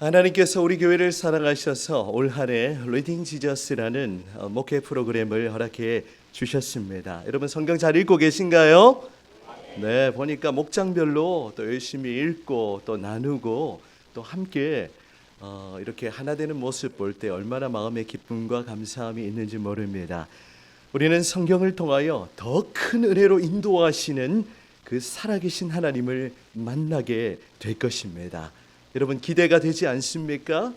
하나님께서 우리 교회를 사랑하셔서 올 한해 리딩 지저스라는 목회 프로그램을 허락해 주셨습니다. 여러분 성경 잘 읽고 계신가요? 네, 보니까 목장별로 또 열심히 읽고 또 나누고 또 함께 이렇게 하나 되는 모습 볼 때 얼마나 마음의 기쁨과 감사함이 있는지 모릅니다. 우리는 성경을 통하여 더 큰 은혜로 인도하시는 그 살아계신 하나님을 만나게 될 것입니다. 여러분 기대가 되지 않습니까?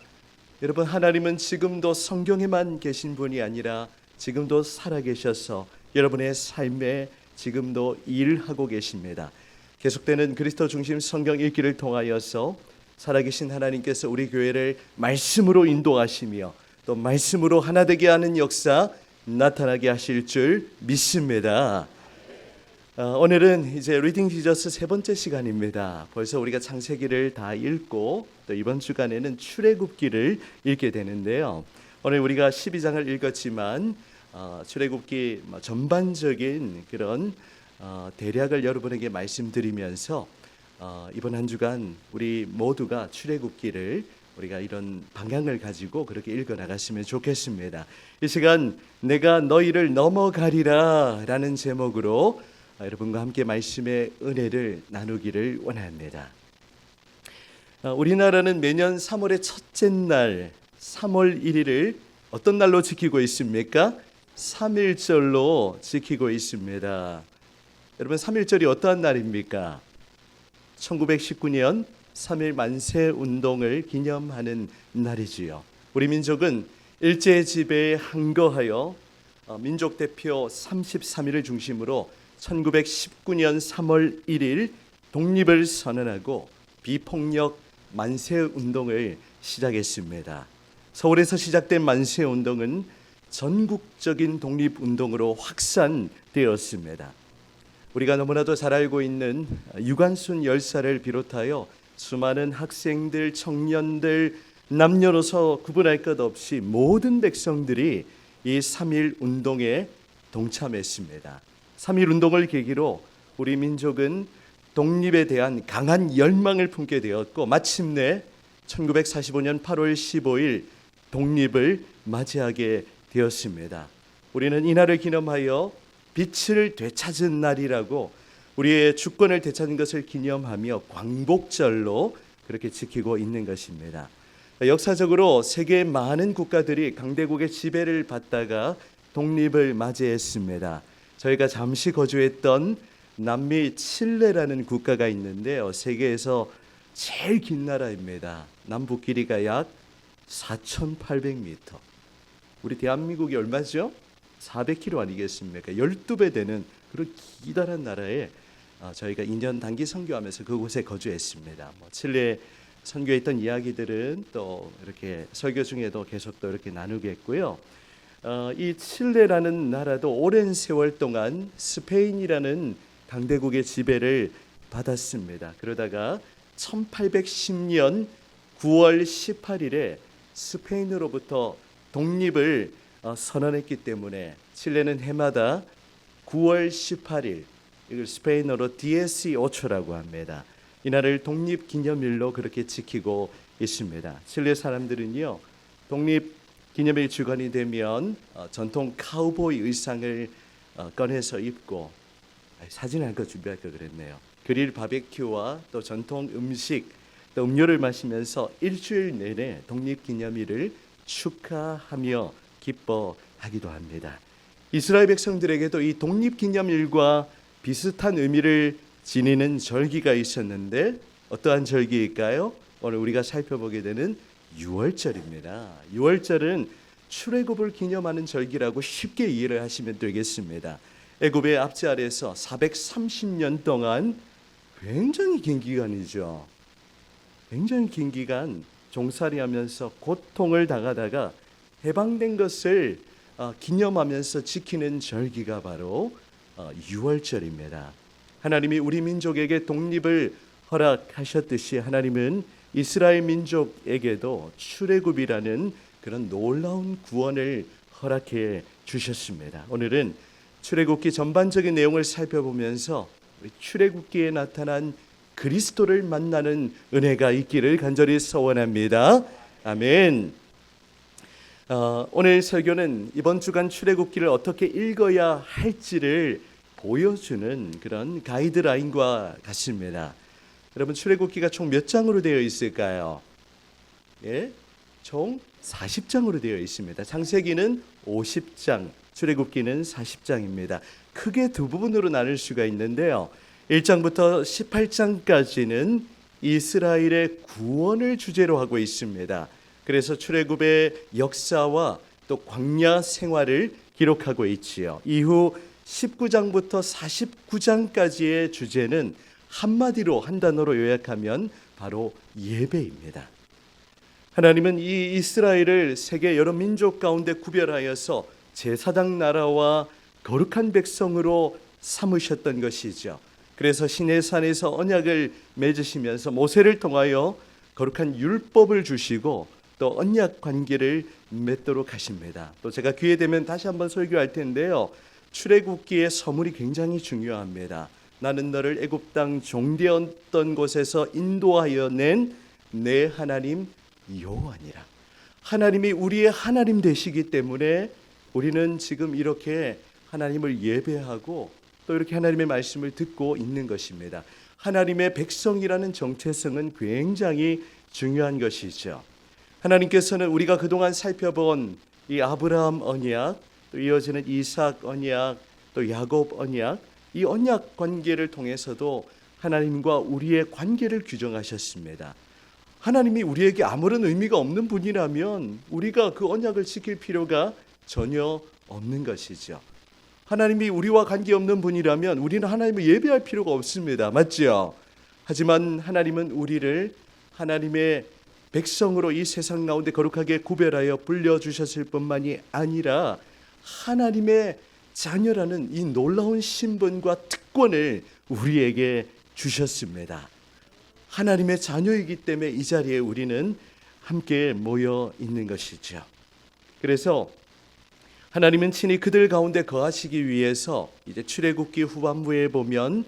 여러분 하나님은 지금도 성경에만 계신 분이 아니라 지금도 살아계셔서 여러분의 삶에 지금도 일하고 계십니다. 계속되는 그리스도 중심 성경 읽기를 통하여서 살아계신 하나님께서 우리 교회를 말씀으로 인도하시며 또 말씀으로 하나 되게 하는 역사 나타나게 하실 줄 믿습니다. 오늘은 이제 리딩 지저스 세 번째 시간입니다. 벌써 우리가 창세기를 다 읽고 또 이번 주간에는 출애굽기를 읽게 되는데요. 오늘 우리가 12장을 읽었지만 출애굽기 전반적인 그런 대략을 여러분에게 말씀드리면서 이번 한 주간 우리 모두가 출애굽기를 우리가 이런 방향을 가지고 그렇게 읽어 나갔으면 좋겠습니다. 이 시간 내가 너희를 넘어가리라 라는 제목으로 여러분과 함께 말씀의 은혜를 나누기를 원합니다. 우리나라는 매년 3월의 첫째 날 3월 1일을 어떤 날로 지키고 있습니까? 3.1절로 지키고 있습니다. 여러분 3.1절이 어떠한 날입니까? 1919년 3.1 만세 운동을 기념하는 날이지요. 우리 민족은 일제 지배에 항거하여 민족 대표 33일을 중심으로 1919년 3월 1일 독립을 선언하고 비폭력 만세운동을 시작했습니다. 서울에서 시작된 만세운동은 전국적인 독립운동으로 확산되었습니다. 우리가 너무나도 잘 알고 있는 유관순 열사를 비롯하여 수많은 학생들, 청년들, 남녀노소 구분할 것 없이 모든 백성들이 이 3.1 운동에 동참했습니다. 3.1 운동을 계기로 우리 민족은 독립에 대한 강한 열망을 품게 되었고 마침내 1945년 8월 15일 독립을 맞이하게 되었습니다. 우리는 이날을 기념하여 빛을 되찾은 날이라고 우리의 주권을 되찾은 것을 기념하며 광복절로 그렇게 지키고 있는 것입니다. 역사적으로 세계 많은 국가들이 강대국의 지배를 받다가 독립을 맞이했습니다. 저희가 잠시 거주했던 남미 칠레라는 국가가 있는데요. 세계에서 제일 긴 나라입니다. 남북 길이가 약 4,800m. 우리 대한민국이 얼마죠? 400km 아니겠습니까? 12배 되는 그런 기다란 나라에 저희가 2년 단기 선교하면서 그곳에 거주했습니다. 칠레 선교했던 이야기들은 또 이렇게 설교 중에도 계속 또 이렇게 나누겠고요. 이 칠레라는 나라도 오랜 세월 동안 스페인이라는 강대국의 지배를 받았습니다. 그러다가 1810년 9월 18일에 스페인으로부터 독립을 선언했기 때문에 칠레는 해마다 9월 18일 이걸 스페인어로 디에스 오초라고 합니다. 이날을 독립기념일로 그렇게 지키고 있습니다. 칠레 사람들은요 독립기념일 주간이 되면 전통 카우보이 의상을 꺼내서 입고 사진 한 거 준비할 거 그랬네요. 그릴 바베큐와 또 전통 음식 또 음료를 마시면서 일주일 내내 독립기념일을 축하하며 기뻐하기도 합니다. 이스라엘 백성들에게도 이 독립기념일과 비슷한 의미를 지니는 절기가 있었는데 어떠한 절기일까요? 오늘 우리가 살펴보게 되는 유월절입니다. 유월절은 출애굽을 기념하는 절기라고 쉽게 이해를 하시면 되겠습니다. 애굽의 압제 아래에서 430년 동안 굉장히 긴 기간이죠. 굉장히 긴 기간 종살이하면서 고통을 당하다가 해방된 것을 기념하면서 지키는 절기가 바로 유월절입니다. 하나님이 우리 민족에게 독립을 허락하셨듯이 하나님은 이스라엘 민족에게도 출애굽이라는 그런 놀라운 구원을 허락해 주셨습니다. 오늘은 출애굽기 전반적인 내용을 살펴보면서 출애굽기에 나타난 그리스도를 만나는 은혜가 있기를 간절히 소원합니다. 아멘. 오늘 설교는 이번 주간 출애굽기를 어떻게 읽어야 할지를 보여주는 그런 가이드라인과 같습니다. 여러분, 출애굽기가 총 몇 장으로 되어 있을까요? 예, 총 40장으로 되어 있습니다. 창세기는 50장, 출애굽기는 40장입니다. 크게 두 부분으로 나눌 수가 있는데요. 1장부터 18장까지는 이스라엘의 구원을 주제로 하고 있습니다. 그래서 출애굽의 역사와 또 광야 생활을 기록하고 있지요. 이후 19장부터 49장까지의 주제는 한마디로 한 단어로 요약하면 바로 예배입니다. 하나님은 이 이스라엘을 세계 여러 민족 가운데 구별하여서 제사장 나라와 거룩한 백성으로 삼으셨던 것이죠. 그래서 시내산에서 언약을 맺으시면서 모세를 통하여 거룩한 율법을 주시고 또 언약 관계를 맺도록 하십니다. 또 제가 기회 되면 다시 한번 설교할 텐데요. 출애굽기의 서문이 굉장히 중요합니다. 나는 너를 애굽 땅 종되었던 곳에서 인도하여 낸 내 하나님 여호와니라. 하나님이 우리의 하나님 되시기 때문에 우리는 지금 이렇게 하나님을 예배하고 또 이렇게 하나님의 말씀을 듣고 있는 것입니다. 하나님의 백성이라는 정체성은 굉장히 중요한 것이죠. 하나님께서는 우리가 그동안 살펴본 이 아브라함 언약, 또 이어지는 이삭 언약, 또 야곱 언약, 이 언약 관계를 통해서도 하나님과 우리의 관계를 규정하셨습니다. 하나님이 우리에게 아무런 의미가 없는 분이라면 우리가 그 언약을 지킬 필요가 전혀 없는 것이죠. 하나님이 우리와 관계없는 분이라면 우리는 하나님을 예배할 필요가 없습니다. 맞죠? 하지만 하나님은 우리를 하나님의 백성으로 이 세상 가운데 거룩하게 구별하여 불려주셨을 뿐만이 아니라 하나님의 자녀라는 이 놀라운 신분과 특권을 우리에게 주셨습니다. 하나님의 자녀이기 때문에 이 자리에 우리는 함께 모여 있는 것이죠. 그래서 하나님은 친히 그들 가운데 거하시기 위해서 이제 출애굽기 후반부에 보면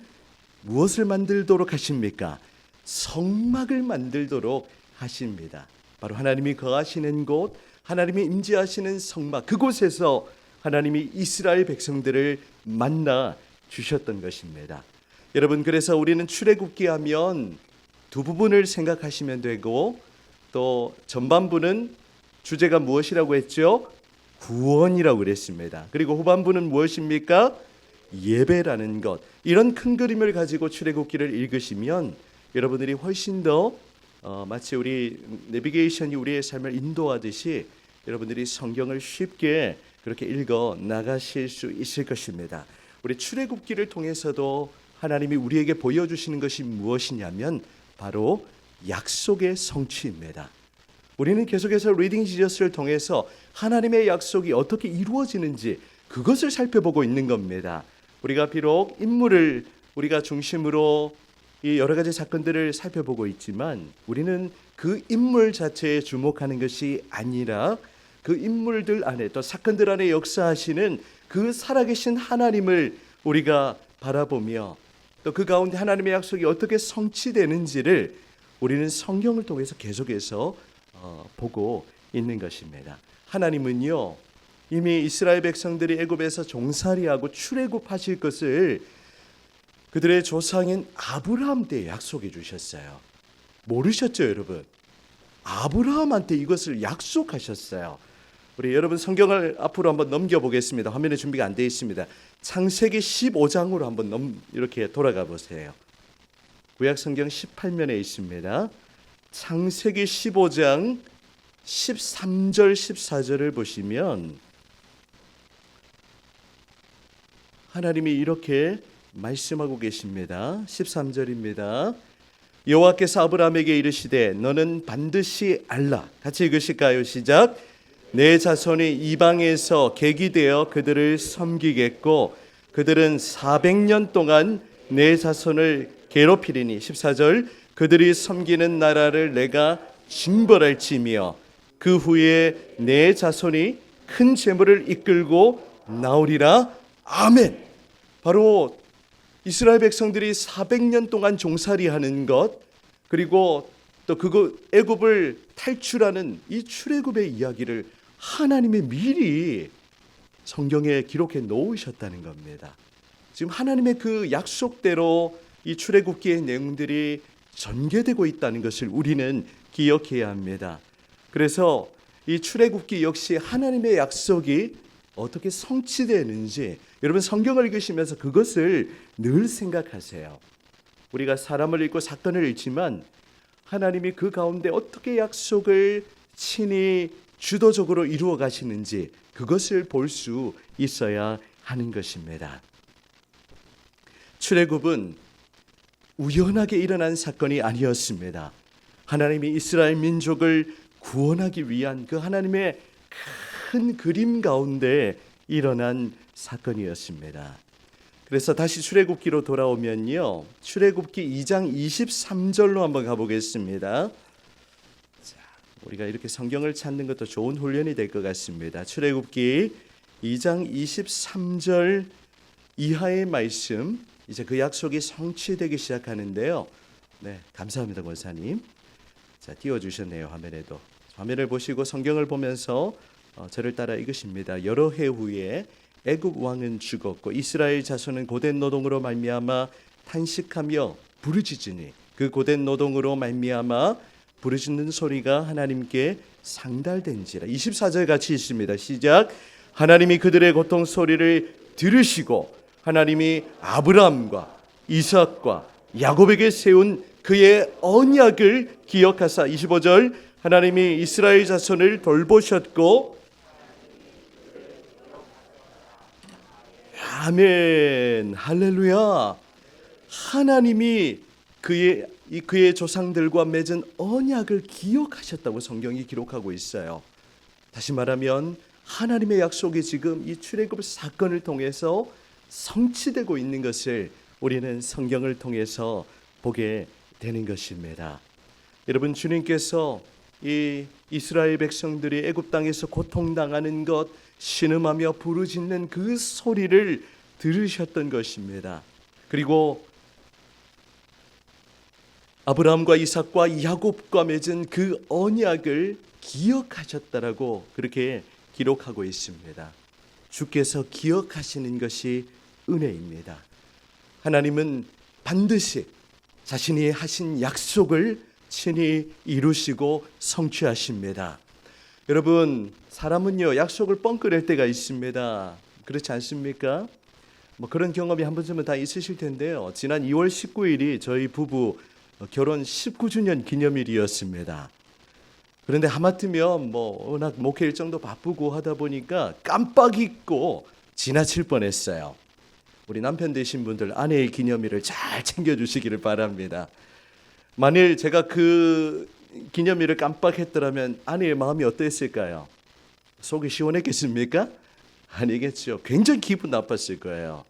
무엇을 만들도록 하십니까? 성막을 만들도록 하십니다. 바로 하나님이 거하시는 곳, 하나님이 임재하시는 성막, 그곳에서 하나님이 이스라엘 백성들을 만나 주셨던 것입니다. 여러분, 그래서 우리는 출애굽기 하면 두 부분을 생각하시면 되고 또 전반부는 주제가 무엇이라고 했죠? 구원이라고 그랬습니다. 그리고 후반부는 무엇입니까? 예배라는 것. 이런 큰 그림을 가지고 출애굽기를 읽으시면 여러분들이 훨씬 더 마치 우리 내비게이션이 우리의 삶을 인도하듯이 여러분들이 성경을 쉽게 그렇게 읽어 나가실 수 있을 것입니다. 우리 출애굽기를 통해서도 하나님이 우리에게 보여주시는 것이 무엇이냐면 바로 약속의 성취입니다. 우리는 계속해서 리딩 지저스를 통해서 하나님의 약속이 어떻게 이루어지는지 그것을 살펴보고 있는 겁니다. 우리가 비록 인물을 우리가 중심으로 이 여러 가지 사건들을 살펴보고 있지만 우리는 그 인물 자체에 주목하는 것이 아니라 그 인물들 안에 또 사건들 안에 역사하시는 그 살아계신 하나님을 우리가 바라보며 또 그 가운데 하나님의 약속이 어떻게 성취되는지를 우리는 성경을 통해서 계속해서 보고 있는 것입니다. 하나님은요 이미 이스라엘 백성들이 애굽에서 종살이하고 출애굽하실 것을 그들의 조상인 아브라함 때 약속해 주셨어요. 모르셨죠, 여러분? 아브라함한테 이것을 약속하셨어요. 우리 여러분 성경을 앞으로 한번 넘겨보겠습니다. 화면에 준비가 안 되어 있습니다. 창세기 15장으로 한번 이렇게 돌아가 보세요. 구약 성경 18면에 있습니다. 창세기 15장 13절 14절을 보시면 하나님이 이렇게 말씀하고 계십니다. 13절입니다. 여호와께서 아브라함에게 이르시되 너는 반드시 알라. 같이 읽으실까요? 시작. 내 자손이 이방에서 객이되어 그들을 섬기겠고 그들은 400년 동안 내 자손을 괴롭히리니 14절 그들이 섬기는 나라를 내가 징벌할지며 그 후에 내 자손이 큰 재물을 이끌고 나오리라. 아멘. 바로 이스라엘 백성들이 400년 동안 종살이하는 것, 그리고 또 그거 애굽을 탈출하는 이 출애굽의 이야기를 하나님이 미리 성경에 기록해 놓으셨다는 겁니다. 지금 하나님의 그 약속대로 이 출애굽기의 내용들이 전개되고 있다는 것을 우리는 기억해야 합니다. 그래서 이 출애굽기 역시 하나님의 약속이 어떻게 성취되는지 여러분 성경을 읽으시면서 그것을 늘 생각하세요. 우리가 사람을 읽고 사건을 읽지만 하나님이 그 가운데 어떻게 약속을 친히 주도적으로 이루어 가시는지 그것을 볼 수 있어야 하는 것입니다. 출애굽은 우연하게 일어난 사건이 아니었습니다. 하나님이 이스라엘 민족을 구원하기 위한 그 하나님의 큰 그림 가운데 일어난 사건이었습니다. 그래서 다시 출애굽기로 돌아오면요, 출애굽기 2장 23절로 한번 가보겠습니다. 자, 우리가 이렇게 성경을 찾는 것도 좋은 훈련이 될 것 같습니다. 출애굽기 2장 23절 이하의 말씀, 이제 그 약속이 성취되기 시작하는데요. 네, 감사합니다, 권사님. 자, 띄워주셨네요. 화면에도. 화면을 보시고 성경을 보면서 저를 따라 읽으십니다. 여러 해 후에 애굽 왕은 죽었고 이스라엘 자손은 고된 노동으로 말미암아 탄식하며 부르짖으니 그 고된 노동으로 말미암아 부르짖는 소리가 하나님께 상달된지라. 24절 같이 있습니다. 시작. 하나님이 그들의 고통 소리를 들으시고 하나님이 아브라함과 이삭과 야곱에게 세운 그의 언약을 기억하사. 25절. 하나님이 이스라엘 자손을 돌보셨고 아멘, 할렐루야. 하나님이 그의 조상들과 맺은 언약을 기억하셨다고 성경이 기록하고 있어요. 다시 말하면 하나님의 약속이 지금 이 출애굽 사건을 통해서 성취되고 있는 것을 우리는 성경을 통해서 보게 되는 것입니다. 여러분, 주님께서 이 이스라엘 백성들이 애굽 땅에서 고통당하는 것, 신음하며 부르짖는 그 소리를 들으셨던 것입니다. 그리고 아브라함과 이삭과 야곱과 맺은 그 언약을 기억하셨다라고 그렇게 기록하고 있습니다. 주께서 기억하시는 것이 은혜입니다. 하나님은 반드시 자신이 하신 약속을 친히 이루시고 성취하십니다. 여러분, 사람은요 약속을 뻥끊을 때가 있습니다. 그렇지 않습니까? 그런 경험이 한 번쯤은 다 있으실 텐데요. 지난 2월 19일이 저희 부부 결혼 19주년 기념일이었습니다. 그런데 하마터면 워낙 목회 일정도 바쁘고 하다 보니까 깜빡 잊고 지나칠 뻔했어요. 우리 남편 되신 분들 아내의 기념일을 잘 챙겨주시기를 바랍니다. 만일 제가 그 기념일을 깜빡했더라면 아내의 마음이 어땠을까요? 속이 시원했겠습니까? 아니겠죠. 굉장히 기분 나빴을 거예요.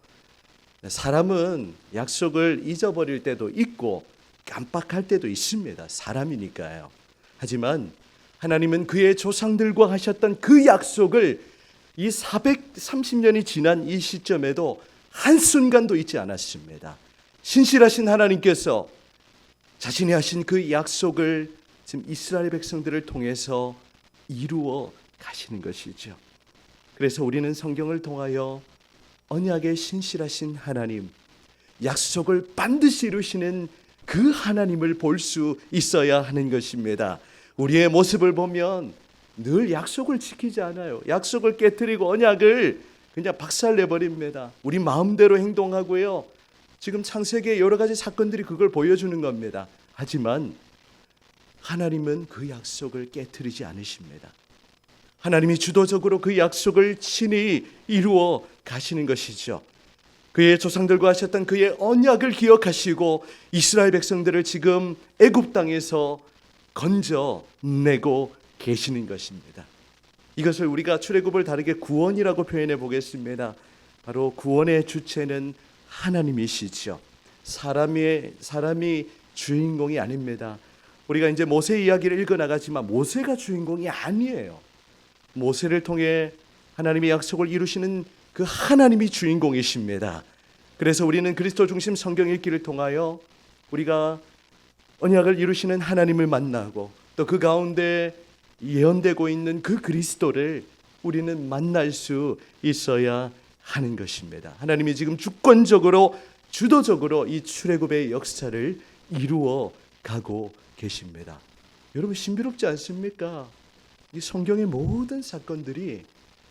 사람은 약속을 잊어버릴 때도 있고 깜빡할 때도 있습니다. 사람이니까요. 하지만 하나님은 그의 조상들과 하셨던 그 약속을 이 430년이 지난 이 시점에도 한순간도 잊지 않았습니다. 신실하신 하나님께서 자신이 하신 그 약속을 지금 이스라엘 백성들을 통해서 이루어 가시는 것이죠. 그래서 우리는 성경을 통하여 언약의 신실하신 하나님, 약속을 반드시 이루시는 그 하나님을 볼 수 있어야 하는 것입니다. 우리의 모습을 보면 늘 약속을 지키지 않아요. 약속을 깨뜨리고 언약을 그냥 박살내버립니다. 우리 마음대로 행동하고요. 지금 창세기의 여러 가지 사건들이 그걸 보여주는 겁니다. 하지만 하나님은 그 약속을 깨뜨리지 않으십니다. 하나님이 주도적으로 그 약속을 친히 이루어 가시는 것이죠. 그의 조상들과 하셨던 그의 언약을 기억하시고 이스라엘 백성들을 지금 애굽 땅에서 건져내고 계시는 것입니다. 이것을 우리가 출애굽을 다르게 구원이라고 표현해 보겠습니다. 바로 구원의 주체는 하나님이시죠. 사람이 주인공이 아닙니다. 우리가 이제 모세 이야기를 읽어나가지만 모세가 주인공이 아니에요. 모세를 통해 하나님의 약속을 이루시는 그 하나님이 주인공이십니다. 그래서 우리는 그리스도 중심 성경 읽기를 통하여 우리가 언약을 이루시는 하나님을 만나고 또 그 가운데 예언되고 있는 그 그리스도를 우리는 만날 수 있어야 하는 것입니다. 하나님이 지금 주권적으로 주도적으로 이 출애굽의 역사를 이루어 가고 계십니다. 여러분 신비롭지 않습니까? 이 성경의 모든 사건들이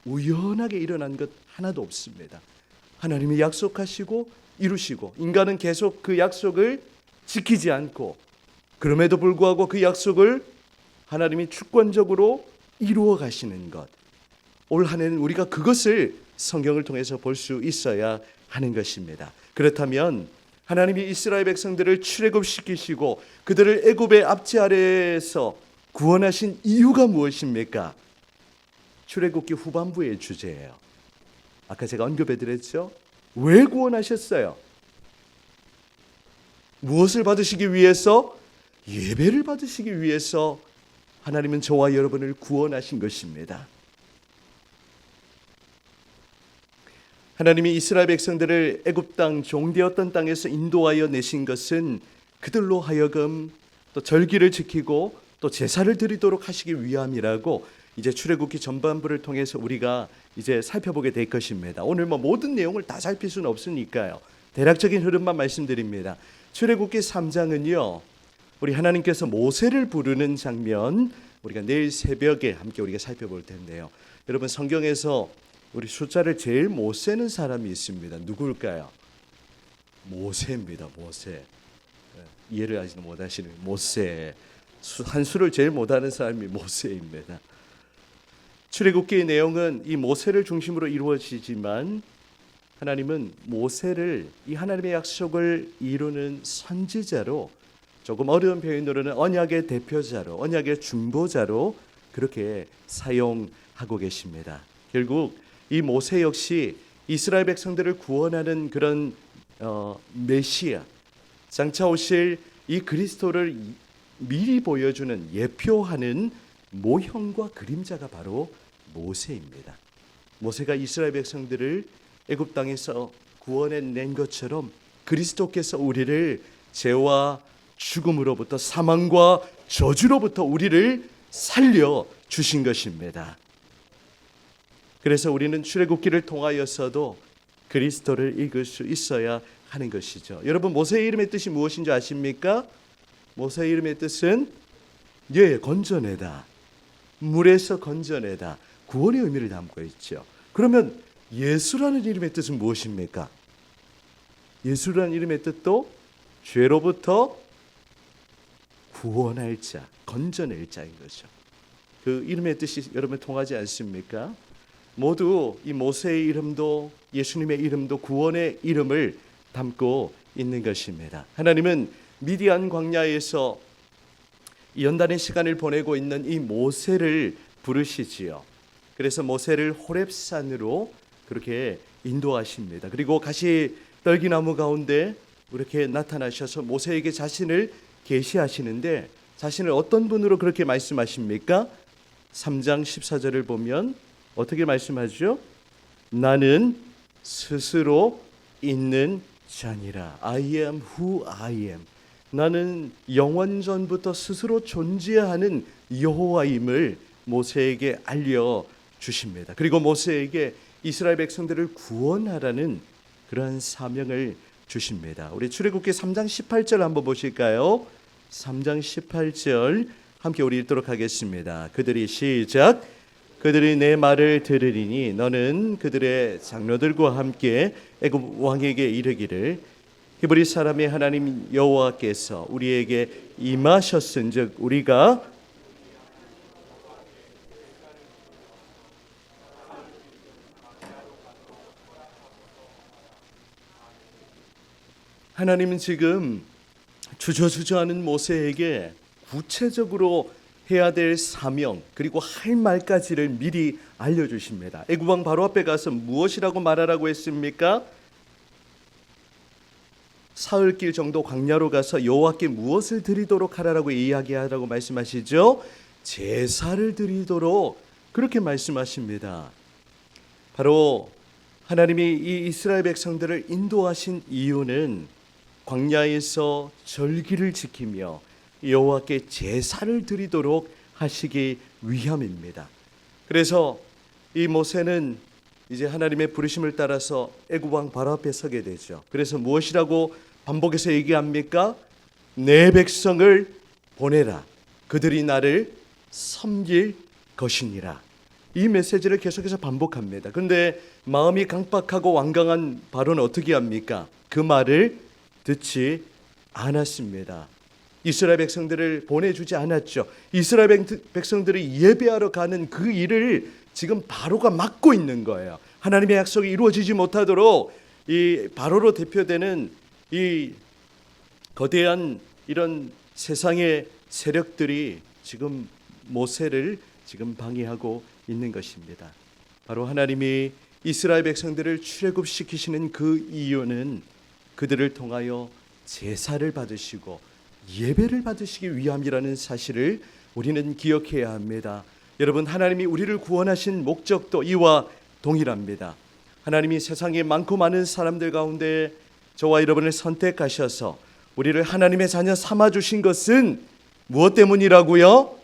우연하게 일어난 것 하나도 없습니다. 하나님이 약속하시고 이루시고 인간은 계속 그 약속을 지키지 않고 그럼에도 불구하고 그 약속을 하나님이 주권적으로 이루어 가시는 것. 올 한 해는 우리가 그것을 성경을 통해서 볼 수 있어야 하는 것입니다. 그렇다면 하나님이 이스라엘 백성들을 출애굽시키시고 그들을 애굽의 압제 아래에서 구원하신 이유가 무엇입니까? 출애굽기 후반부의 주제예요. 아까 제가 언급해 드렸죠? 왜 구원하셨어요? 무엇을 받으시기 위해서? 예배를 받으시기 위해서 하나님은 저와 여러분을 구원하신 것입니다. 하나님이 이스라엘 백성들을 애굽 땅 종되었던 땅에서 인도하여 내신 것은 그들로 하여금 또 절기를 지키고 또 제사를 드리도록 하시기 위함이라고 이제 출애굽기 전반부를 통해서 우리가 이제 살펴보게 될 것입니다. 오늘 모든 내용을 다 살필 수는 없으니까요. 대략적인 흐름만 말씀드립니다. 출애굽기 3장은요. 우리 하나님께서 모세를 부르는 장면 우리가 내일 새벽에 함께 우리가 살펴볼 텐데요. 여러분 성경에서 우리 숫자를 제일 못 세는 사람이 있습니다. 누구일까요? 모세입니다. 모세. 이해를 하시는 못하시는 모세. 한 수를 제일 못하는 사람이 모세입니다. 출애굽기의 내용은 이 모세를 중심으로 이루어지지만 하나님은 모세를 이 하나님의 약속을 이루는 선지자로 조금 어려운 표현으로는 언약의 대표자로 언약의 중보자로 그렇게 사용하고 계십니다. 결국 이 모세 역시 이스라엘 백성들을 구원하는 그런 메시아 장차 오실 이 그리스도를 미리 보여주는 예표하는 모형과 그림자가 바로 모세입니다. 모세가 이스라엘 백성들을 애굽 땅에서 구원해낸 것처럼 그리스도께서 우리를 죄와 죽음으로부터 사망과 저주로부터 우리를 살려 주신 것입니다. 그래서 우리는 출애굽기를 통하여서도 그리스도를 읽을 수 있어야 하는 것이죠. 여러분 모세의 이름의 뜻이 무엇인지 아십니까? 모세의 이름의 뜻은 건져내다. 물에서 건져내다. 구원의 의미를 담고 있죠. 그러면 예수라는 이름의 뜻은 무엇입니까? 예수라는 이름의 뜻도 죄로부터 구원할 자, 건져낼 자인 거죠. 그 이름의 뜻이 여러분 통하지 않습니까? 모두 이 모세의 이름도 예수님의 이름도 구원의 이름을 담고 있는 것입니다. 하나님은 미디안 광야에서 연단의 시간을 보내고 있는 이 모세를 부르시지요. 그래서 모세를 호렙산으로 그렇게 인도하십니다. 그리고 가시 떨기나무 가운데 이렇게 나타나셔서 모세에게 자신을 계시하시는데 자신을 어떤 분으로 그렇게 말씀하십니까? 3장 14절을 보면 어떻게 말씀하죠? 나는 스스로 있는 자니라. I am who I am. 나는 영원전부터 스스로 존재하는 여호와임을 모세에게 알려주십니다. 그리고 모세에게 이스라엘 백성들을 구원하라는 그러한 사명을 주십니다. 우리 출애굽기 3장 18절 한번 보실까요? 3장 18절 함께 우리 읽도록 하겠습니다. 그들이 시작. 그들이 내 말을 들으리니 너는 그들의 장로들과 함께 애굽 왕에게 이르기를 히브리 사람의 하나님 여호와께서 우리에게 임하셨은즉 우리가 하나님은 지금 주저주저하는 모세에게 구체적으로 해야 될 사명 그리고 할 말까지를 미리 알려주십니다. 애굽 왕 바로 앞에 가서 무엇이라고 말하라고 했습니까? 사흘길 정도 광야로 가서 여호와께 무엇을 드리도록 하라고 이야기하라고 말씀하시죠? 제사를 드리도록 그렇게 말씀하십니다. 바로 하나님이 이 이스라엘 백성들을 인도하신 이유는 광야에서 절기를 지키며 여호와께 제사를 드리도록 하시기 위함입니다. 그래서 이 모세는 이제 하나님의 부르심을 따라서 애굽 왕 바로 앞에 서게 되죠. 그래서 무엇이라고 반복해서 얘기합니까? 내 백성을 보내라. 그들이 나를 섬길 것이니라. 이 메시지를 계속해서 반복합니다. 그런데 마음이 강박하고 완강한 바로는 어떻게 합니까? 그 말을 듣지 않았습니다. 이스라엘 백성들을 보내주지 않았죠. 이스라엘 백성들이 예배하러 가는 그 일을 지금 바로가 막고 있는 거예요. 하나님의 약속이 이루어지지 못하도록 이 바로로 대표되는 이 거대한 이런 세상의 세력들이 지금 모세를 지금 방해하고 있는 것입니다. 바로 하나님이 이스라엘 백성들을 출애굽시키시는 그 이유는 그들을 통하여 제사를 받으시고 예배를 받으시기 위함이라는 사실을 우리는 기억해야 합니다. 여러분, 하나님이 우리를 구원하신 목적도 이와 동일합니다. 하나님이 세상에 많고 많은 사람들 가운데 저와 여러분을 선택하셔서 우리를 하나님의 자녀 삼아주신 것은 무엇 때문이라고요?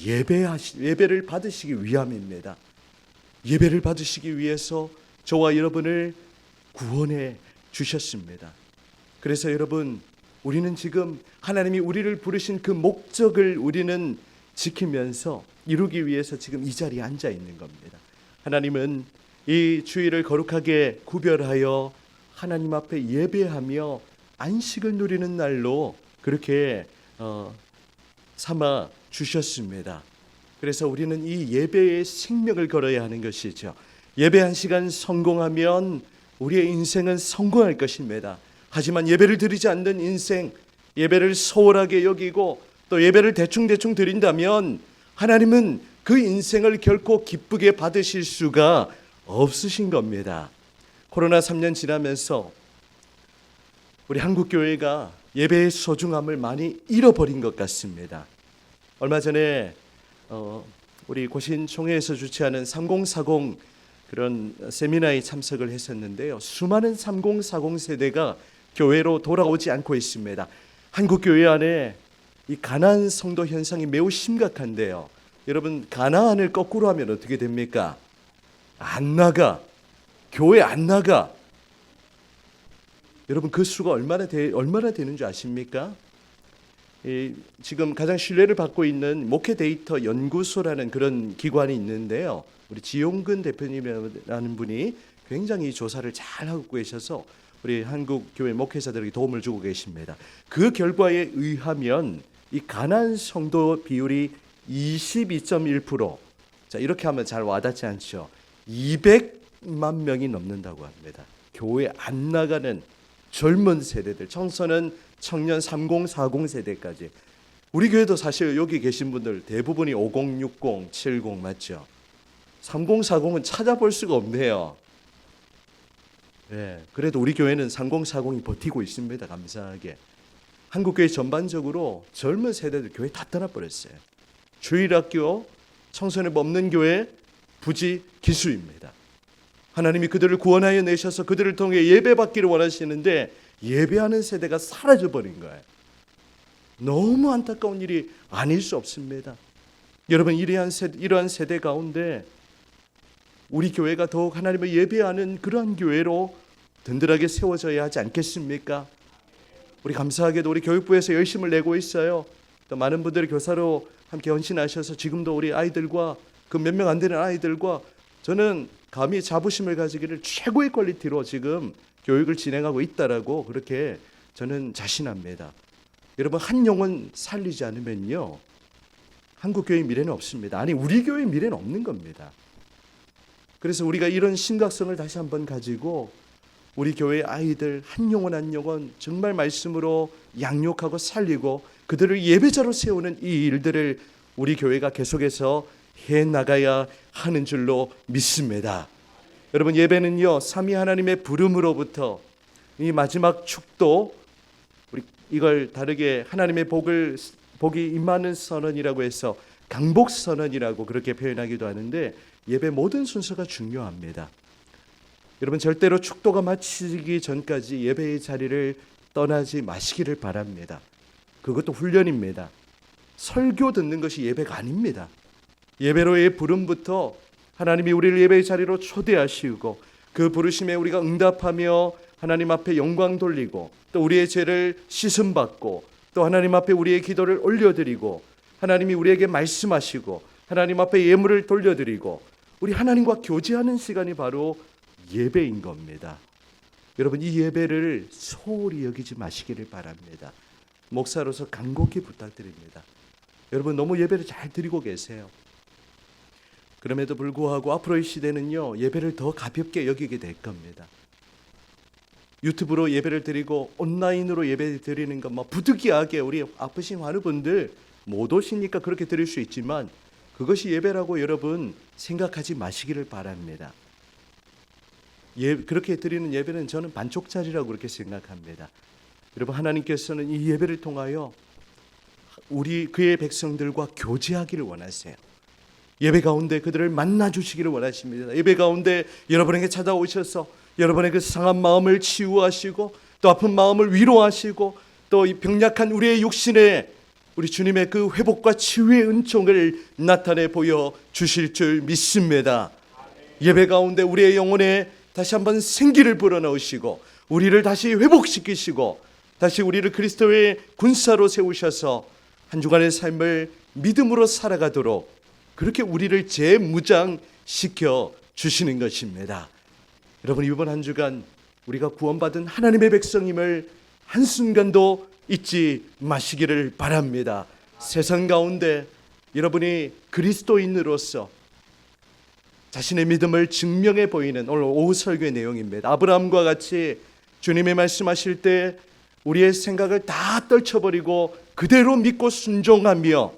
예배를 받으시기 위함입니다. 예배를 받으시기 위해서 저와 여러분을 구원해 주셨습니다. 그래서 여러분, 우리는 지금 하나님이 우리를 부르신 그 목적을 우리는 지키면서 이루기 위해서 지금 이 자리에 앉아 있는 겁니다. 하나님은 이 주일을 거룩하게 구별하여 하나님 앞에 예배하며 안식을 누리는 날로 그렇게 삼아 주셨습니다. 그래서 우리는 이 예배의 생명을 걸어야 하는 것이죠. 예배 한 시간 성공하면 우리의 인생은 성공할 것입니다. 하지만 예배를 드리지 않는 인생, 예배를 소홀하게 여기고 또 예배를 대충 드린다면 하나님은 그 인생을 결코 기쁘게 받으실 수가 없으신 겁니다. 코로나 3년 지나면서 우리 한국교회가 예배의 소중함을 많이 잃어버린 것 같습니다. 얼마 전에 우리 고신총회에서 주최하는 3040 그런 세미나에 참석을 했었는데요. 수많은 3040 세대가 교회로 돌아오지 않고 있습니다. 한국교회 안에 이 가나안 성도 현상이 매우 심각한데요. 여러분, 가나안을 거꾸로 하면 어떻게 됩니까? 안 나가. 교회 안 나가. 여러분, 그 수가 얼마나 되는 줄 아십니까? 지금 가장 신뢰를 받고 있는 목회 데이터 연구소라는 그런 기관이 있는데요. 우리 지용근 대표님이라는 분이 굉장히 조사를 잘 하고 계셔서 우리 한국 교회 목회자들에게 도움을 주고 계십니다. 그 결과에 의하면 이 가나안 성도 비율이 22.1%. 자, 이렇게 하면 잘 와닿지 않죠. 200만 명이 넘는다고 합니다. 교회 안 나가는 젊은 세대들, 청소년, 청년 3040 세대까지. 우리 교회도 사실 여기 계신 분들 대부분이 50, 60, 70 맞죠? 3040은 찾아볼 수가 없네요. 네, 그래도 우리 교회는 3040이 버티고 있습니다. 감사하게. 한국교회 전반적으로 젊은 세대들 교회 다 떠나버렸어요. 주일학교, 청소년 없는 교회 부지 기수입니다. 하나님이 그들을 구원하여 내셔서 그들을 통해 예배받기를 원하시는데 예배하는 세대가 사라져버린 거예요. 너무 안타까운 일이 아닐 수 없습니다. 여러분, 이러한 세대 가운데 우리 교회가 더욱 하나님을 예배하는 그러한 교회로 든든하게 세워져야 하지 않겠습니까? 우리 감사하게도 우리 교육부에서 열심을 내고 있어요. 또 많은 분들이 교사로 함께 헌신하셔서 지금도 우리 아이들과 그 몇 명 안 되는 아이들과 저는 감히 자부심을 가지기를 최고의 퀄리티로 지금 교육을 진행하고 있다라고 그렇게 저는 자신합니다. 여러분, 한 영혼 살리지 않으면요 한국 교회의 미래는 없습니다. 아니, 우리 교회의 미래는 없는 겁니다. 그래서 우리가 이런 심각성을 다시 한번 가지고 우리 교회 아이들 한 영혼 한 영혼 정말 말씀으로 양육하고 살리고 그들을 예배자로 세우는 이 일들을 우리 교회가 계속해서 해 나가야 하는 줄로 믿습니다. 여러분, 예배는요 삼위 하나님의 부름으로부터 이 마지막 축도, 우리 이걸 다르게 하나님의 복이 임하는 선언이라고 해서 강복 선언이라고 그렇게 표현하기도 하는데 예배 모든 순서가 중요합니다. 여러분 절대로 축도가 마치기 전까지 예배의 자리를 떠나지 마시기를 바랍니다. 그것도 훈련입니다. 설교 듣는 것이 예배가 아닙니다. 예배로의 부름부터 하나님이 우리를 예배의 자리로 초대하시고 그 부르심에 우리가 응답하며 하나님 앞에 영광 돌리고 또 우리의 죄를 씻음받고 또 하나님 앞에 우리의 기도를 올려드리고 하나님이 우리에게 말씀하시고 하나님 앞에 예물을 돌려드리고 우리 하나님과 교제하는 시간이 바로 예배인 겁니다. 여러분 이 예배를 소홀히 여기지 마시기를 바랍니다. 목사로서 간곡히 부탁드립니다. 여러분 너무 예배를 잘 드리고 계세요. 그럼에도 불구하고 앞으로의 시대는요 예배를 더 가볍게 여기게 될 겁니다. 유튜브로 예배를 드리고 온라인으로 예배를 드리는 것 부득이하게 우리 아프신 환우분들 못 오시니까 그렇게 드릴 수 있지만 그것이 예배라고 여러분 생각하지 마시기를 바랍니다. 그렇게 드리는 예배는 저는 반쪽짜리라고 그렇게 생각합니다. 여러분 하나님께서는 이 예배를 통하여 우리 그의 백성들과 교제하기를 원하세요. 예배 가운데 그들을 만나주시기를 원하십니다. 예배 가운데 여러분에게 찾아오셔서 여러분의 그 상한 마음을 치유하시고 또 아픈 마음을 위로하시고 또 이 병약한 우리의 육신에 우리 주님의 그 회복과 치유의 은총을 나타내 보여 주실 줄 믿습니다. 예배 가운데 우리의 영혼에 다시 한번 생기를 불어넣으시고 우리를 다시 회복시키시고 다시 우리를 그리스도의 군사로 세우셔서 한 주간의 삶을 믿음으로 살아가도록 그렇게 우리를 재무장시켜 주시는 것입니다. 여러분 이번 한 주간 우리가 구원받은 하나님의 백성임을 한순간도 잊지 마시기를 바랍니다. 세상 가운데 여러분이 그리스도인으로서 자신의 믿음을 증명해 보이는 오늘 오후 설교의 내용입니다. 아브라함과 같이 주님의 말씀하실 때 우리의 생각을 다 떨쳐버리고 그대로 믿고 순종하며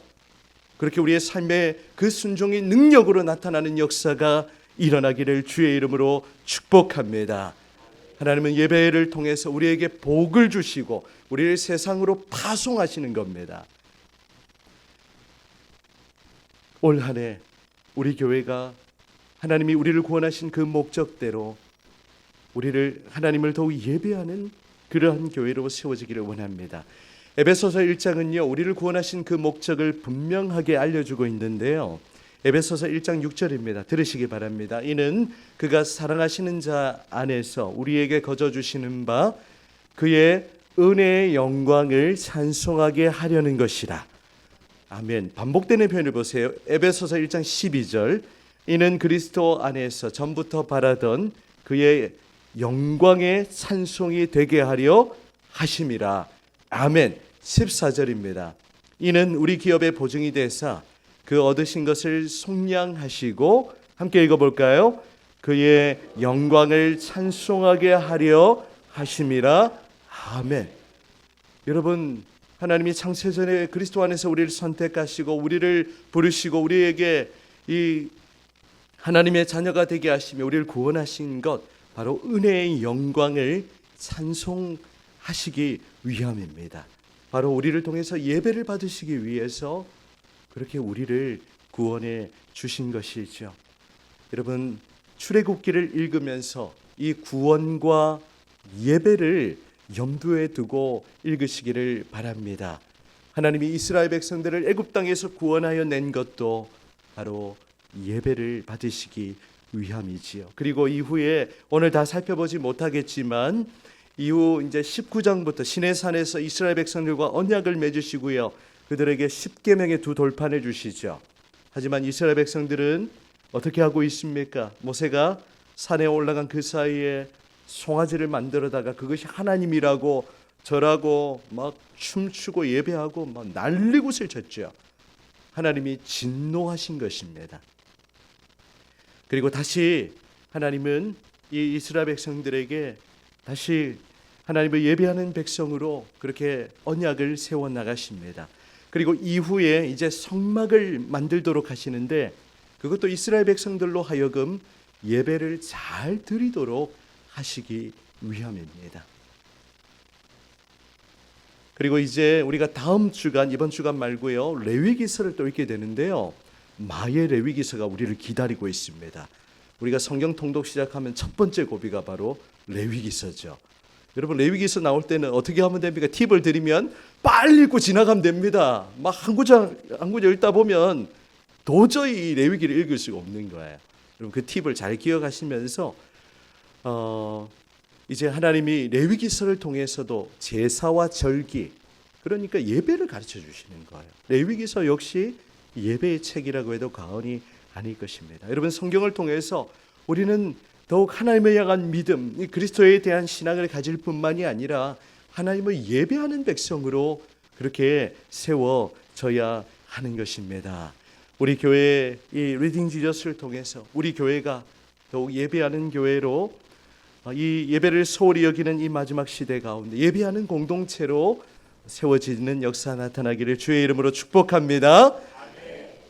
그렇게 우리의 삶의 그 순종이 능력으로 나타나는 역사가 일어나기를 주의 이름으로 축복합니다. 하나님은 예배를 통해서 우리에게 복을 주시고 우리를 세상으로 파송하시는 겁니다. 올 한 해 우리 교회가 하나님이 우리를 구원하신 그 목적대로 우리를 하나님을 더욱 예배하는 그러한 교회로 세워지기를 원합니다. 에베소서 1장은요 우리를 구원하신 그 목적을 분명하게 알려주고 있는데요. 에베소서 1장 6절입니다. 들으시기 바랍니다. 이는 그가 사랑하시는 자 안에서 우리에게 거저주시는 바 그의 은혜의 영광을 찬송하게 하려는 것이라. 아멘. 반복되는 표현을 보세요. 에베소서 1장 12절 이는 그리스도 안에서 전부터 바라던 그의 영광의 찬송이 되게 하려 하심이라. 아멘. 14절입니다. 이는 우리 기업의 보증이 되사 그 얻으신 것을 속량하시고 함께 읽어볼까요? 그의 영광을 찬송하게 하려 하심이라. 아멘. 여러분 하나님이 창세전에 그리스도 안에서 우리를 선택하시고 우리를 부르시고 우리에게 이 하나님의 자녀가 되게 하시며 우리를 구원하신 것 바로 은혜의 영광을 찬송하시기 위함입니다. 바로 우리를 통해서 예배를 받으시기 위해서 그렇게 우리를 구원해 주신 것이죠. 여러분 출애굽기를 읽으면서 이 구원과 예배를 염두에 두고 읽으시기를 바랍니다. 하나님이 이스라엘 백성들을 애굽 땅에서 구원하여 낸 것도 바로 예배를 받으시기 위함이지요. 그리고 이후에 오늘 다 살펴보지 못하겠지만 이후 이제 19장부터 시내산에서 이스라엘 백성들과 언약을 맺으시고요. 그들에게 10계명의 두 돌판을 주시죠. 하지만 이스라엘 백성들은 어떻게 하고 있습니까? 모세가 산에 올라간 그 사이에 송아지를 만들어다가 그것이 하나님이라고 절하고 막 춤추고 예배하고 막 난리굿을 쳤죠. 하나님이 진노하신 것입니다. 그리고 다시 하나님은 이 이스라엘 백성들에게 다시 하나님을 예배하는 백성으로 그렇게 언약을 세워 나가십니다. 그리고 이후에 이제 성막을 만들도록 하시는데 그것도 이스라엘 백성들로 하여금 예배를 잘 드리도록 하시기 위함입니다. 그리고 이제 우리가 다음 주간 이번 주간 말고요 레위기서를 또 읽게 되는데요. 마의 레위기서가 우리를 기다리고 있습니다. 우리가 성경 통독 시작하면 첫 번째 고비가 바로 레위기서죠. 여러분 레위기서 나올 때는 어떻게 하면 됩니까? 팁을 드리면 빨리 읽고 지나가면 됩니다. 막 한 구절 한 구절 읽다 보면 도저히 레위기를 읽을 수가 없는 거예요. 여러분 그 팁을 잘 기억하시면서 이제 하나님이 레위기서를 통해서도 제사와 절기, 그러니까 예배를 가르쳐 주시는 거예요. 레위기서 역시 예배의 책이라고 해도 과언이 아닐 것입니다. 여러분 성경을 통해서 우리는 더욱 하나님을 향한 믿음, 그리스도에 대한 신앙을 가질 뿐만이 아니라 하나님을 예배하는 백성으로 그렇게 세워져야 하는 것입니다. 우리 교회 이 리딩 지저스를 통해서 우리 교회가 더욱 예배하는 교회로, 이 예배를 소홀히 여기는 이 마지막 시대 가운데 예배하는 공동체로 세워지는 역사 나타나기를 주의 이름으로 축복합니다.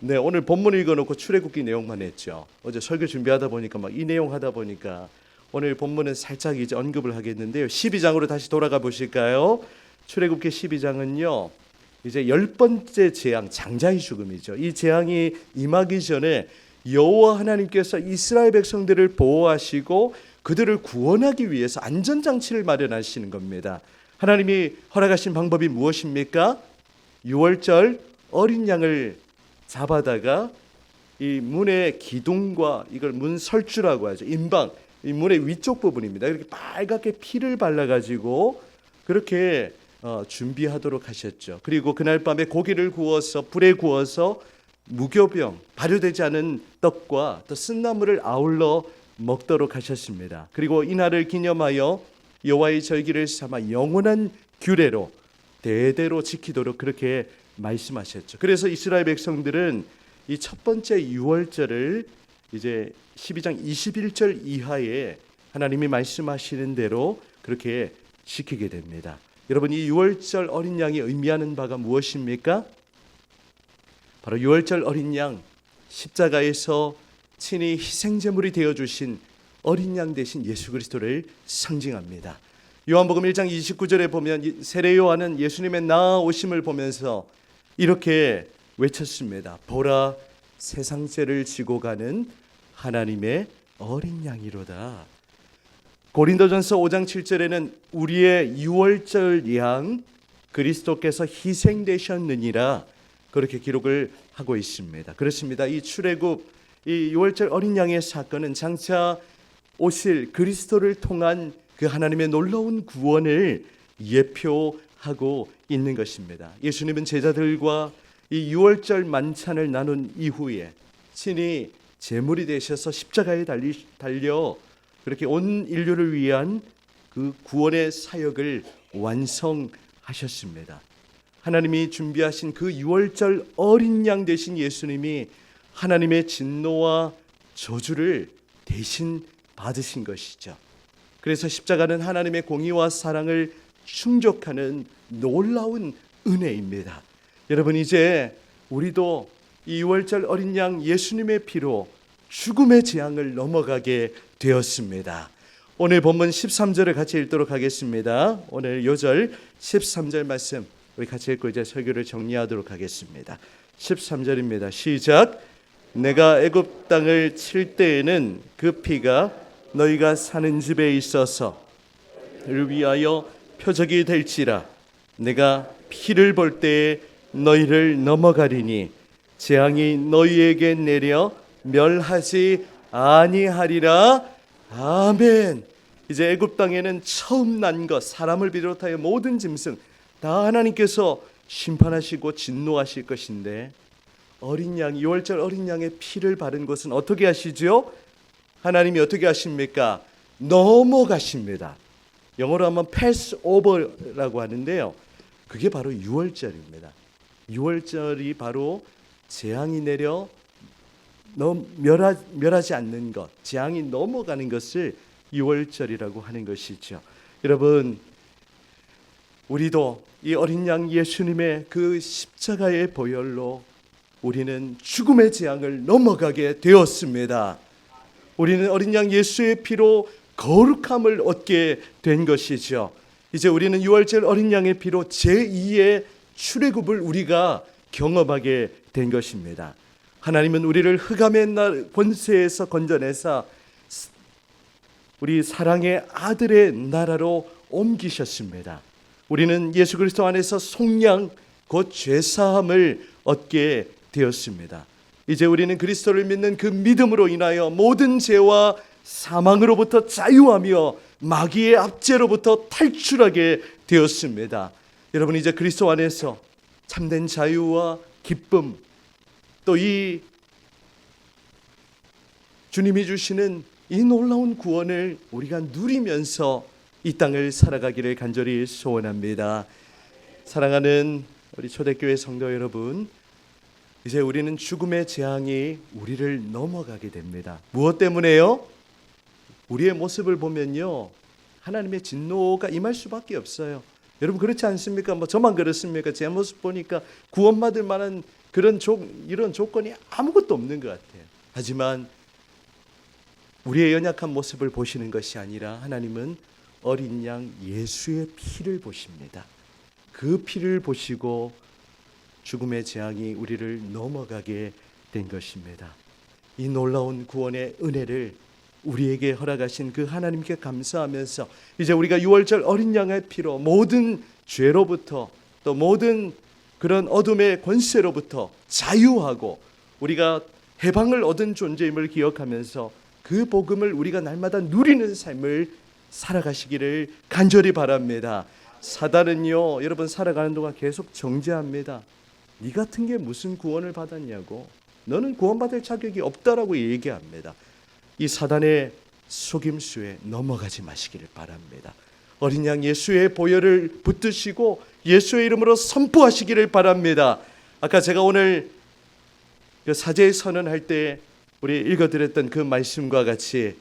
네, 오늘 본문 읽어놓고 출애굽기 내용만 했죠. 어제 설교 준비하다 보니까 막 이 내용 하다 보니까 오늘 본문은 살짝 이제 언급을 하겠는데요. 12장으로 다시 돌아가 보실까요? 출애굽기 12장은요. 이제 10번째 재앙, 장자의 죽음이죠. 이 재앙이 임하기 전에 여호와 하나님께서 이스라엘 백성들을 보호하시고 그들을 구원하기 위해서 안전장치를 마련하시는 겁니다. 하나님이 허락하신 방법이 무엇입니까? 6월절 어린 양을 잡아다가 이 문의 기둥과 이걸 문 설주라고 하죠. 임방, 이 문의 위쪽 부분입니다. 이렇게 빨갛게 피를 발라가지고 그렇게 준비하도록 하셨죠. 그리고 그날 밤에 고기를 구워서 불에 구워서 무교병, 발효되지 않은 떡과 또 쓴나물을 아울러 먹도록 하셨습니다. 그리고 이날을 기념하여 여호와의 절기를 삼아 영원한 규례로 대대로 지키도록 그렇게 말씀하셨죠. 그래서 이스라엘 백성들은 이 첫 번째 6월절을 이제 12장 21절 이하에 하나님이 말씀하시는 대로 그렇게 지키게 됩니다. 여러분 이 6월절 어린 양이 의미하는 바가 무엇입니까? 바로 6월절 어린 양, 십자가에서 친히 희생제물이 되어주신 어린 양 대신 예수 그리스도를 상징합니다. 요한복음 1장 29절에 보면 세례 요한은 예수님의 나아오심을 보면서 이렇게 외쳤습니다. 보라, 세상 죄를 지고 가는 하나님의 어린 양이로다. 고린도전서 5장 7절에는 우리의 6월절 양 그리스도께서 희생되셨느니라 그렇게 기록을 하고 있습니다. 그렇습니다. 이 출애굽, 이 6월절 어린 양의 사건은 장차 오실 그리스도를 통한 그 하나님의 놀라운 구원을 예표하고 있는 것입니다. 예수님은 제자들과 이 6월절 만찬을 나눈 이후에 친히 제물이 되셔서 십자가에 달려 그렇게 온 인류를 위한 그 구원의 사역을 완성하셨습니다. 하나님이 준비하신 그 6월절 어린 양 되신 예수님이 하나님의 진노와 저주를 대신 받으신 것이죠. 그래서 십자가는 하나님의 공의와 사랑을 충족하는 놀라운 은혜입니다. 여러분 이제 우리도 이 6월절 어린 양 예수님의 피로 죽음의 재앙을 넘어가게 되었습니다. 오늘 본문 13절을 같이 읽도록 하겠습니다. 오늘 요절 13절 말씀 우리 같이 읽고 이제 설교를 정리하도록 하겠습니다. 13절입니다. 시작. 내가 애굽 땅을 칠 때에는 그 피가 너희가 사는 집에 있어서 를 위하여 표적이 될지라. 내가 피를 볼 때에 너희를 넘어가리니 재앙이 너희에게 내려 멸하지 아니하리라. 아멘. 이제 애굽 땅에는 처음 난 것, 사람을 비롯하여 모든 짐승 다 하나님께서 심판하시고 진노하실 것인데 어린 양, 6월절 어린 양의 피를 바른 것은 어떻게 하시죠? 하나님이 어떻게 하십니까? 넘어가십니다. 영어로 하면 pass over라고 하는데요. 그게 바로 6월절입니다. 6월절이 바로 재앙이 내려 멸하지 않는 것, 재앙이 넘어가는 것을 6월절이라고 하는 것이죠. 여러분, 우리도 이 어린 양 예수님의 그 십자가의 보혈로 우리는 죽음의 재앙을 넘어가게 되었습니다. 우리는 어린 양 예수의 피로 거룩함을 얻게 된 것이죠. 이제 우리는 6월절 어린 양의 피로 제2의 출애굽을 우리가 경험하게 된 것입니다. 하나님은 우리를 흑암의 날 권세에서 건져내사 우리 사랑의 아들의 나라로 옮기셨습니다. 우리는 예수 그리스도 안에서 속량 곧 죄사함을 얻게 되었습니다. 이제 우리는 그리스도를 믿는 그 믿음으로 인하여 모든 죄와 사망으로부터 자유하며 마귀의 압제로부터 탈출하게 되었습니다. 여러분, 이제 그리스도 안에서 참된 자유와 기쁨, 또 이 주님이 주시는 이 놀라운 구원을 우리가 누리면서 이 땅을 살아가기를 간절히 소원합니다. 사랑하는 우리 초대교회 성도 여러분, 이제 우리는 죽음의 재앙이 우리를 넘어가게 됩니다. 무엇 때문에요? 우리의 모습을 보면요, 하나님의 진노가 임할 수밖에 없어요. 여러분, 그렇지 않습니까? 뭐 저만 그렇습니까? 제 모습 보니까 구원받을 만한 이런 조건이 아무것도 없는 것 같아요. 하지만 우리의 연약한 모습을 보시는 것이 아니라 하나님은 어린 양 예수의 피를 보십니다. 그 피를 보시고 죽음의 재앙이 우리를 넘어가게 된 것입니다. 이 놀라운 구원의 은혜를 우리에게 허락하신 그 하나님께 감사하면서 이제 우리가 유월절 어린 양의 피로 모든 죄로부터 또 모든 그런 어둠의 권세로부터 자유하고 우리가 해방을 얻은 존재임을 기억하면서 그 복음을 우리가 날마다 누리는 삶을 살아가시기를 간절히 바랍니다. 사단은요, 여러분 살아가는 동안 계속 정죄합니다. 네 같은 게 무슨 구원을 받았냐고, 너는 구원받을 자격이 없다라고 얘기합니다. 이 사단의 속임수에 넘어가지 마시기를 바랍니다. 어린 양 예수의 보혈을 붙드시고 예수의 이름으로 선포하시기를 바랍니다. 아까 제가 오늘 그 사제의 선언할 때 우리 읽어드렸던 그 말씀과 같이,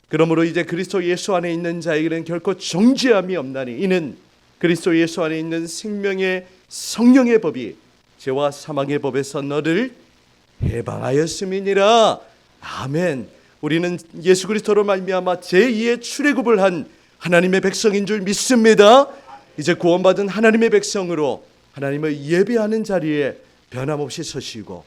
그러므로 이제 그리스도 예수 안에 있는 자에게는 결코 정죄함이 없나니 이는 그리스도 예수 안에 있는 생명의 성령의 법이 죄와 사망의 법에서 너를 해방하였음이니라. 아멘. 우리는 예수 그리스도로 말미암아 제2의 출애굽을 한 하나님의 백성인 줄 믿습니다. 이제 구원받은 하나님의 백성으로 하나님을 예배하는 자리에 변함없이 서시고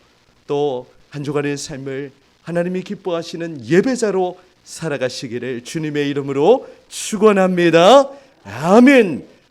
또 한 주간의 삶을 하나님이 기뻐하시는 예배자로 살아가시기를 주님의 이름으로 축원합니다. 아멘.